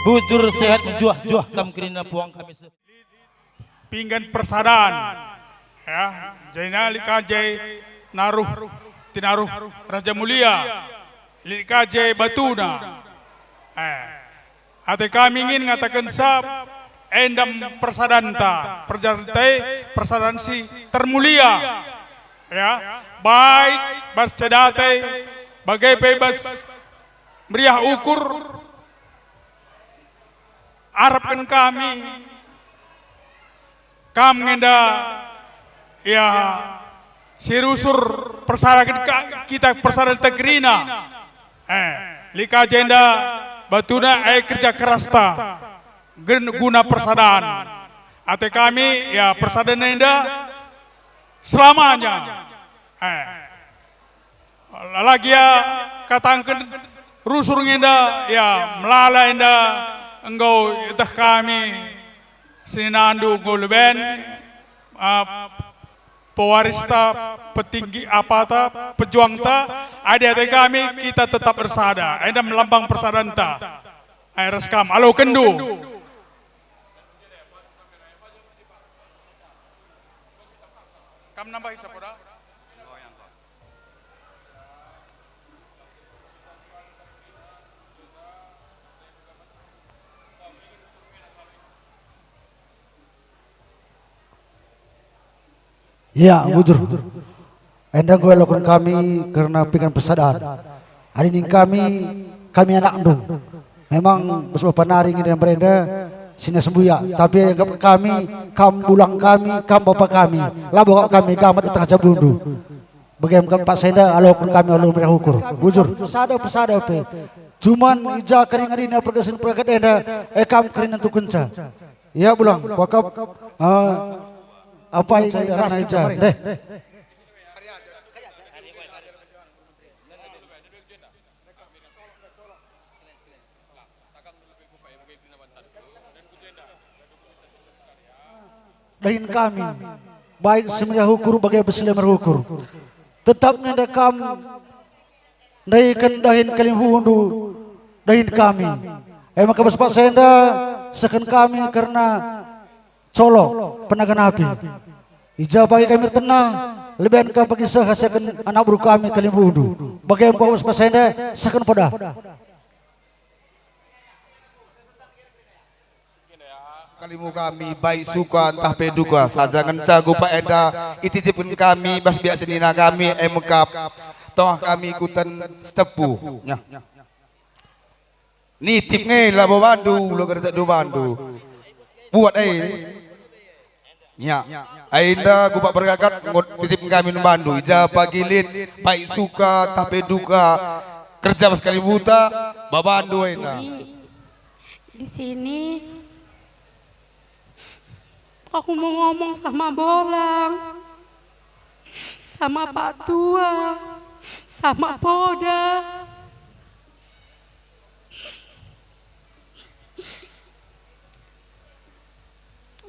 Bujur sehat juah-juah kam kerina puang kami pinggan persadaan ya jaina likajai naruh tinaruh Raja Mulia likajai Batuna ate kami ingin ngatakan sab endam persadanta perjantai persadaan si termulia ya baik bas cedate bagai bebas meriah ukur harapkan kami ngenda ya sirusur persarakan kita persarakan tegrina lika agenda Batuna kerja keras ta guna persadaan ate kami ya persadaan enda selamanya lagi ya katangkan rusur ngenda ya melala enda engkau itah kami sinandu golben pewarista petinggi apata pejuang ta adik-adik kami kita tetap bersada enda melambang persaudaraan ta reskam alo kendu kam nambah sapoda Ya, bujur. Endang gue lakukan kami karena pengen pesadaan. Hari ini kami anak endung. Memang bersama naring dan berenda sini sembuya. Tapi kami, kam bulang kami, kam bapak kami. Lah bawa kami gamat utang aja bundu. Bagaimana Pak Senda alokun kami alur merah ukur. Bujur. Pesada pe. Cuman ija kering hari ini pergesin pergat enda. Kam kering untuk kenca. Ya bulang. Wakap. Apa yang karena ija? Deh. Dahin kami baik semuanya hukur bagai besi lemar hukur tetap ngedekam dahin kalim hundu dahin kami maka Pak Senda seken kami karena colok penaga napi ija bagi kami tenang lebih engkau bagi seken anak buru kami kalim hundu bagaimana Pak Senda seken pada kalimu kami baik suka entah peduka saja ngencagu Pak Eda ititipun kami bas biasa nina kami emekap toh kami ikutan setepu nitip lah Bandu lo kerja do Bandu buat nya ainda gupak bergakat titip kami di Bandu ija pagilit baik suka entah peduka kerja bas kali buta babandu di sini aku mau ngomong sama Bolang, sama Pak Tua, sama Poda.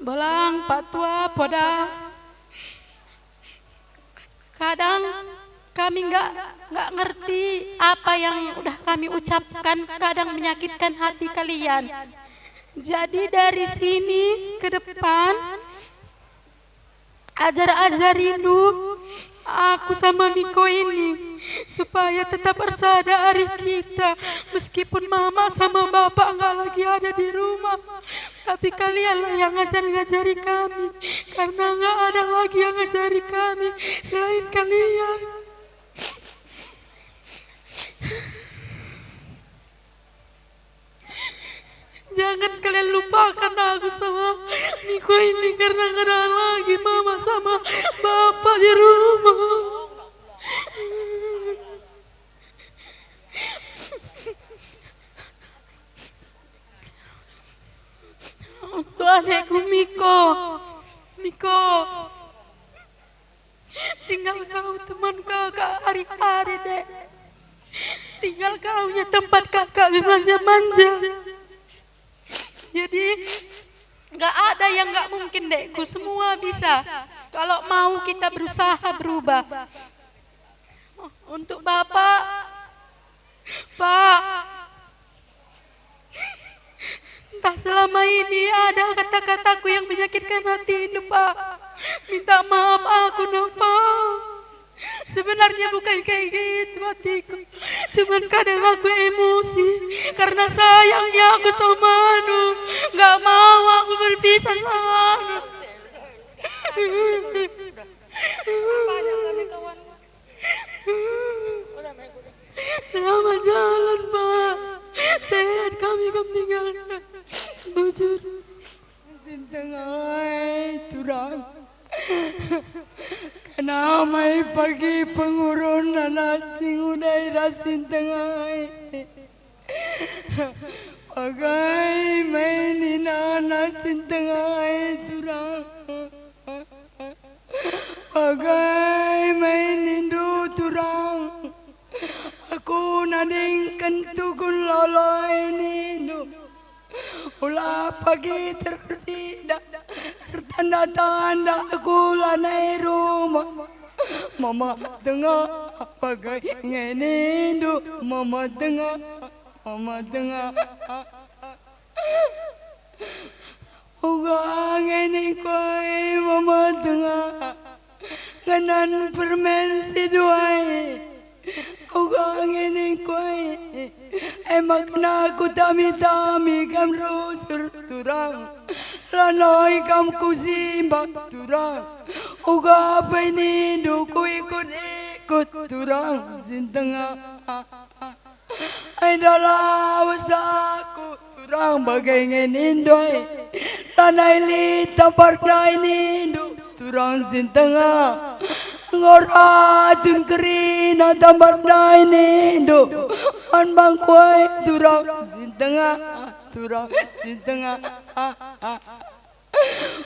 Bolang, Pak Tua, Poda. Kadang kami nggak ngerti apa yang udah kami ucapkan, kadang menyakitkan hati kalian. Jadi dari sini ke depan ajar-ajarin aku sama Miko ini supaya tetap bersadari kita meskipun mama sama bapak nggak lagi ada di rumah, tapi kalianlah yang ngajari kami karena nggak ada lagi yang ngajari kami selain kalian. Jangan kalian lupakan aku sama Miko ini karena gak ada lagi mama sama bapak di rumah. Untuk adekku Miko, tinggal kau teman kakak hari-hari dek. Tinggal kau nya tempat kakak bermanja-manja. Jadi gak ada yang gak mungkin dekku, semua bisa kalau mau kita berusaha berubah. Untuk bapak, Pak, entah selama ini ada kata-kataku yang menyakitkan hati ini Pak, minta maaf aku Pak. Sebenarnya bukan kayak gitu hatiku, cuman kadang aku emosi karena sayangnya aku sama Anu, gak mau aku berpisah sama Anu. Selamat jalan Pak, sehat kami tinggalkan. Bujur Sintengai turang Kanamay pagi pengurun nasing uday rasin tengay Pagay may ninanasin tengay turang Pagay may nindu turang Aku nading kentukun lalay nino Ula pagi tertidak Tanda-tanda aku lanai rumah Mama tengah pakai ngenindu Mama tengah Uga ngeni koi mama tengah Nganan permen si duai Uga ngeni koi Emak na ku tami-tami kam rusur turang Lanoi kam kusimbak turang Uga apa ini duku ikut turang sintengah. Ay dalam wasaku turang bagai ngenindoi. Tanai li tampar krai nindu turang sintengah. Ngorajun kerina tampar krai nindu. An bangkuai turang sintengah. Turang sintengah.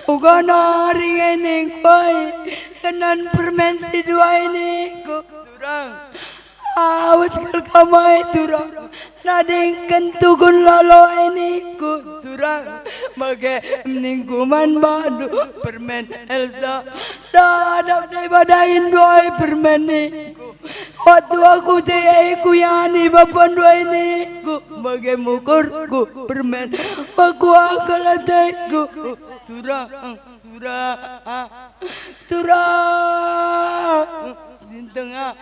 Uga nari ngening koi kanan permen si dua ini ku turang. Awas kal kamai turang nading kentugun lalo ini ku turang bagai meningkuman badu permen Elsa dadap dai badain doi permen ni waktu aku cai ku yani bapan doi ni ku bagai mukur ku permen aku akalatai ku turang sintengah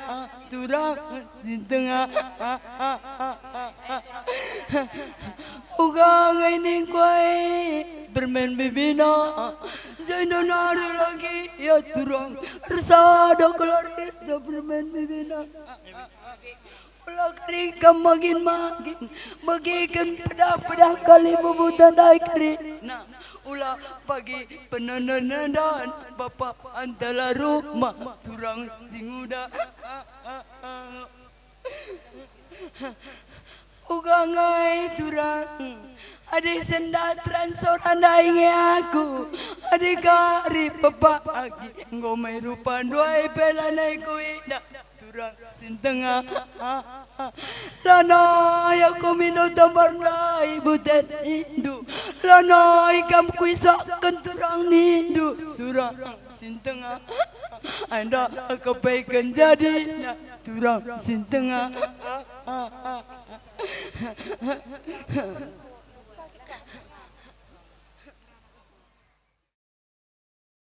turang sintengah ugang ini koi bermain bibina jangan nari lagi ya turang rasa ada keluar dah bermain bibina ulah kering makin bagikan pedah kali bebutan dai kering nah ulah pagi penanan bapa antara rumah turang singuda ugangai turang adik senda transor andai aku adik kari papa lagi ngomai rupa dua pelanai kuida turang sintengah lanai aku minum tambar nai butet indu lanai kam kuisak kenturang nindu turang sintengah anda kepaikan jadi turang sintengah